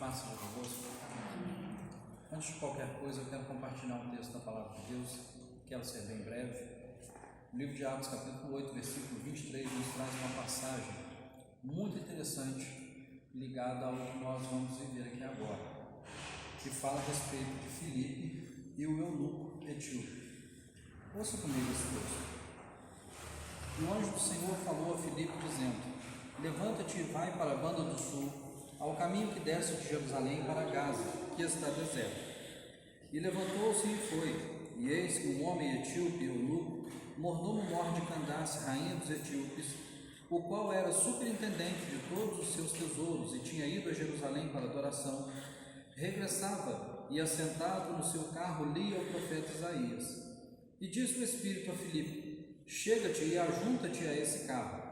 paz seja convosco. Antes de qualquer coisa, eu quero compartilhar um texto da Palavra de Deus, quero ser bem breve. O livro de Atos, capítulo 8, versículo 23, nos traz uma passagem muito interessante ligada ao que nós vamos viver aqui agora, que fala a respeito de Filipe e o eunuco etíope. Ouça comigo esse texto. O anjo do Senhor falou a Filipe, dizendo: levanta-te e vai para a banda do sul, ao caminho que desce de Jerusalém para Gaza, que está deserto. E levantou-se e foi, e eis que um homem etíope, eunuco, mordomo-mor de Candace, rainha dos etíopes, o qual era superintendente de todos os seus tesouros e tinha ido a Jerusalém para adoração, regressava e, assentado no seu carro, lia o profeta Isaías. E disse o Espírito a Filipe: chega-te e ajunta-te a esse carro.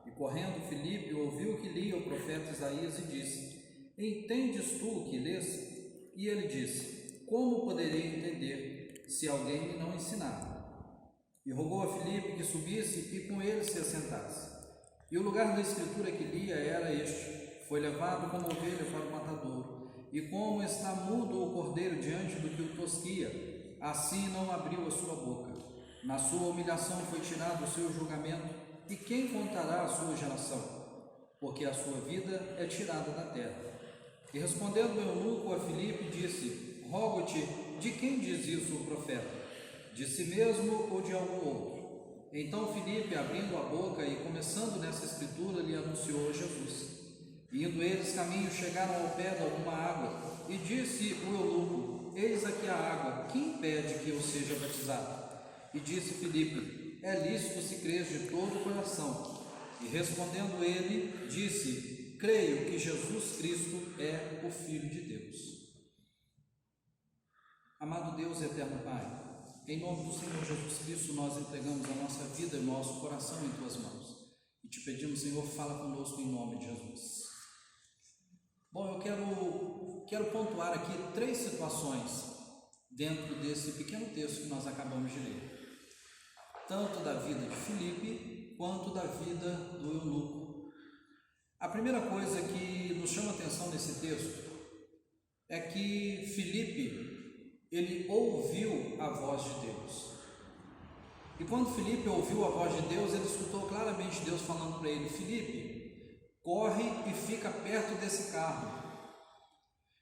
E correndo Filipe ouviu que lia o profeta Isaías e disse: entendes tu o que lês? E ele disse: como poderei entender, se alguém me não ensinar? E rogou a Filipe que subisse e com ele se assentasse. E o lugar da escritura que lia era este: foi levado como ovelha para o matadouro, e como está mudo o cordeiro diante do que o tosquia, assim não abriu a sua boca. Na sua humilhação foi tirado o seu julgamento, e quem contará a sua geração? Porque a sua vida é tirada da terra. E respondendo o eunuco a Filipe, disse: rogo-te, de quem diz isso o profeta? De si mesmo ou de algum outro? Então Filipe, abrindo a boca e começando nessa escritura, lhe anunciou Jesus. Indo eles caminho, chegaram ao pé de alguma água, e disse o eunuco: eis aqui a água, quem impede que eu seja batizado? E disse Filipe: é lícito se crês de todo o coração. E respondendo ele, disse: creio que Jesus Cristo é o Filho de Deus. Amado Deus e eterno Pai, em nome do Senhor Jesus Cristo, nós entregamos a nossa vida e o nosso coração em Tuas mãos. E te pedimos, Senhor, fala conosco em nome de Jesus. Bom, eu quero pontuar aqui 3 situações dentro desse pequeno texto que nós acabamos de ler. Tanto da vida de Filipe, quanto da vida do eunuco. A primeira coisa que nos chama a atenção nesse texto é que Filipe, ele ouviu a voz de Deus. E quando Filipe ouviu a voz de Deus, ele escutou claramente Deus falando para ele: Filipe, corre e fica perto desse carro.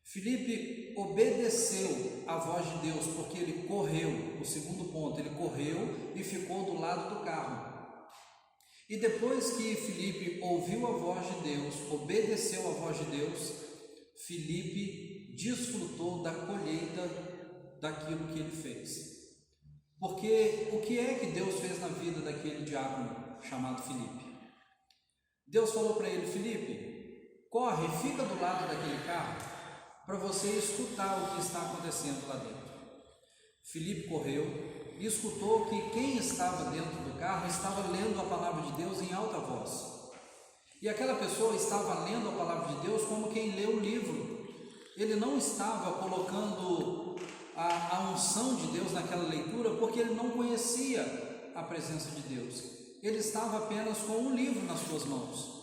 Filipe obedeceu à voz de Deus porque ele correu. O segundo ponto, ele correu e ficou do lado do carro. E depois que Filipe ouviu a voz de Deus, obedeceu à voz de Deus, Filipe desfrutou da colheita daquilo que ele fez. Porque o que é que Deus fez na vida daquele diácono chamado Filipe? Deus falou para ele: Filipe, corre, fica do lado daquele carro para você escutar o que está acontecendo lá dentro. Filipe correu e escutou que quem estava dentro do carro estava lendo a palavra de Deus em alta voz. E aquela pessoa estava lendo a palavra de Deus como quem lê o livro. Ele não estava colocando a unção de Deus naquela leitura porque ele não conhecia a presença de Deus. Ele estava apenas com um livro nas suas mãos.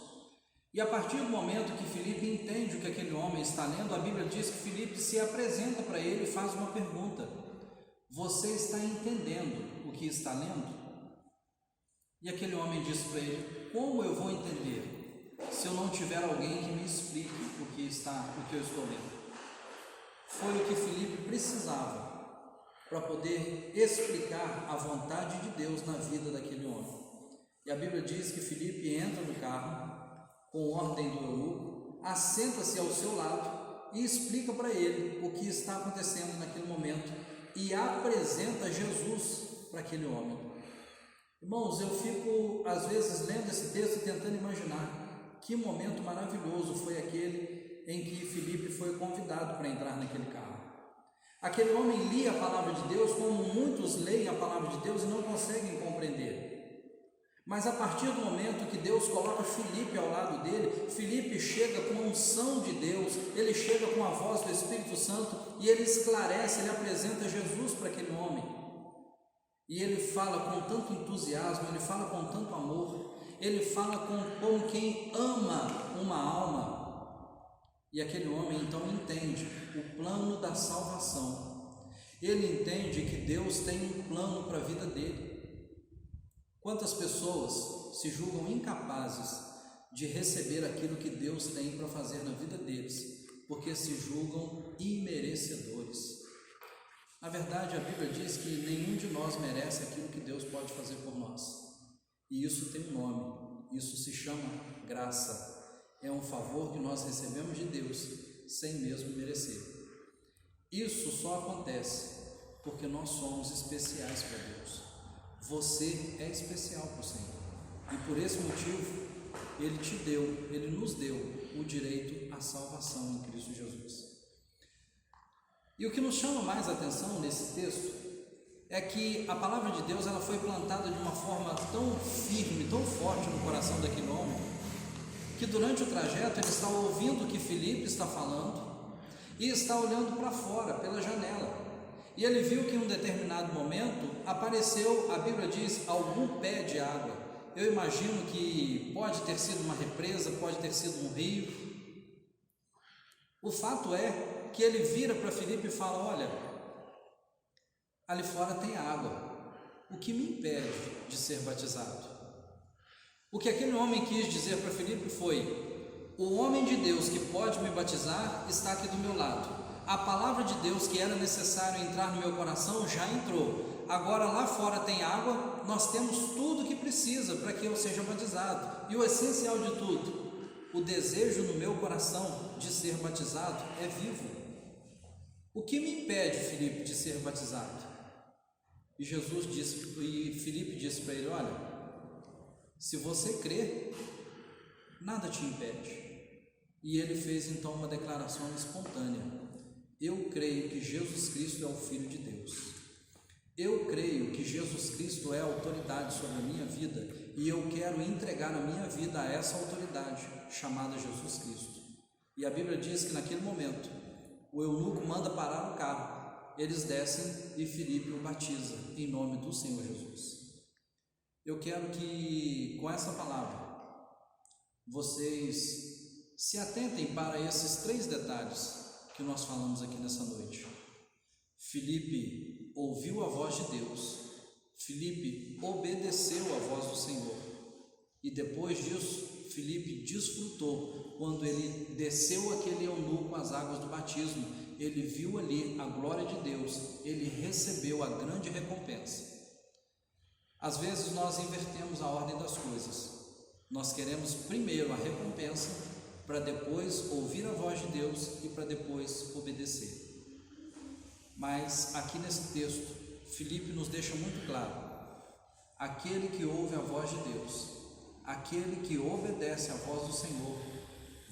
E a partir do momento que Filipe entende o que aquele homem está lendo, a Bíblia diz que Filipe se apresenta para ele e faz uma pergunta: você está entendendo o que está lendo? E aquele homem disse para ele: como eu vou entender se eu não tiver alguém que me explique o que eu estou lendo? Foi o que Filipe precisava para poder explicar a vontade de Deus na vida daquele homem. E a Bíblia diz que Filipe entra no carro com ordem do eunuco, assenta-se ao seu lado e explica para ele o que está acontecendo naquele momento e apresenta Jesus para aquele homem. Irmãos, eu fico às vezes lendo esse texto tentando imaginar que momento maravilhoso foi aquele em que Filipe foi convidado para entrar naquele carro. Aquele homem lia a palavra de Deus como muitos leem a palavra de Deus e não conseguem compreender. Mas a partir do momento que Deus coloca Filipe ao lado dele, Filipe chega com a unção de Deus, ele chega com a voz do Espírito Santo e ele esclarece, ele apresenta Jesus para aquele homem. E ele fala com tanto entusiasmo, ele fala com tanto amor, ele fala como quem ama uma alma. E aquele homem então entende o plano da salvação. Ele entende que Deus tem um plano para a vida dele. Quantas pessoas se julgam incapazes de receber aquilo que Deus tem para fazer na vida deles, porque se julgam imerecedores. Na verdade, a Bíblia diz que nenhum de nós merece aquilo que Deus pode fazer por nós. E isso tem um nome, isso se chama graça. É um favor que nós recebemos de Deus sem mesmo merecer. Isso só acontece porque nós somos especiais para Deus. Você é especial para o Senhor. E por esse motivo, Ele nos deu o direito à salvação em Cristo Jesus. E o que nos chama mais a atenção nesse texto é que a palavra de Deus ela foi plantada de uma forma tão firme, tão forte no coração daquele homem, que durante o trajeto ele está ouvindo o que Filipe está falando e está olhando para fora, pela janela. E ele viu que em um determinado momento apareceu, a Bíblia diz, algum pé de água. Eu imagino que pode ter sido uma represa, pode ter sido um rio. O fato é que ele vira para Filipe e fala: olha, ali fora tem água, o que me impede de ser batizado? O que aquele homem quis dizer para Filipe foi: o homem de Deus que pode me batizar está aqui do meu lado. A palavra de Deus que era necessário entrar no meu coração já entrou. Agora lá fora tem água, nós temos tudo que precisa para que eu seja batizado. E o essencial de tudo, o desejo no meu coração de ser batizado é vivo. O que me impede, Filipe, de ser batizado? E Filipe disse para ele: olha, se você crer, nada te impede. E ele fez então uma declaração espontânea: eu creio que Jesus Cristo é o Filho de Deus. Eu creio que Jesus Cristo é a autoridade sobre a minha vida e eu quero entregar a minha vida a essa autoridade chamada Jesus Cristo. E a Bíblia diz que naquele momento o eunuco manda parar o carro, eles descem e Filipe o batiza em nome do Senhor Jesus. Eu quero que com essa palavra vocês se atentem para esses 3 detalhes que nós falamos aqui nessa noite. Filipe ouviu a voz de Deus, Filipe obedeceu a voz do Senhor, e depois disso, Filipe desfrutou quando ele desceu aquele eunuco as águas do batismo. Ele viu ali a glória de Deus, ele recebeu a grande recompensa. Às vezes nós invertemos a ordem das coisas. Nós queremos primeiro a recompensa, para depois ouvir a voz de Deus e para depois obedecer. Mas aqui nesse texto, Filipe nos deixa muito claro: aquele que ouve a voz de Deus, aquele que obedece à voz do Senhor,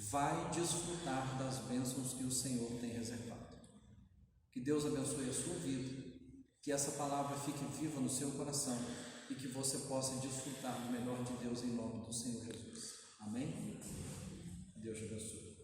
vai desfrutar das bênçãos que o Senhor tem reservado. Que Deus abençoe a sua vida, que essa palavra fique viva no seu coração e que você possa desfrutar do melhor de Deus em nome do Senhor Jesus. Amém? Deus te abençoe.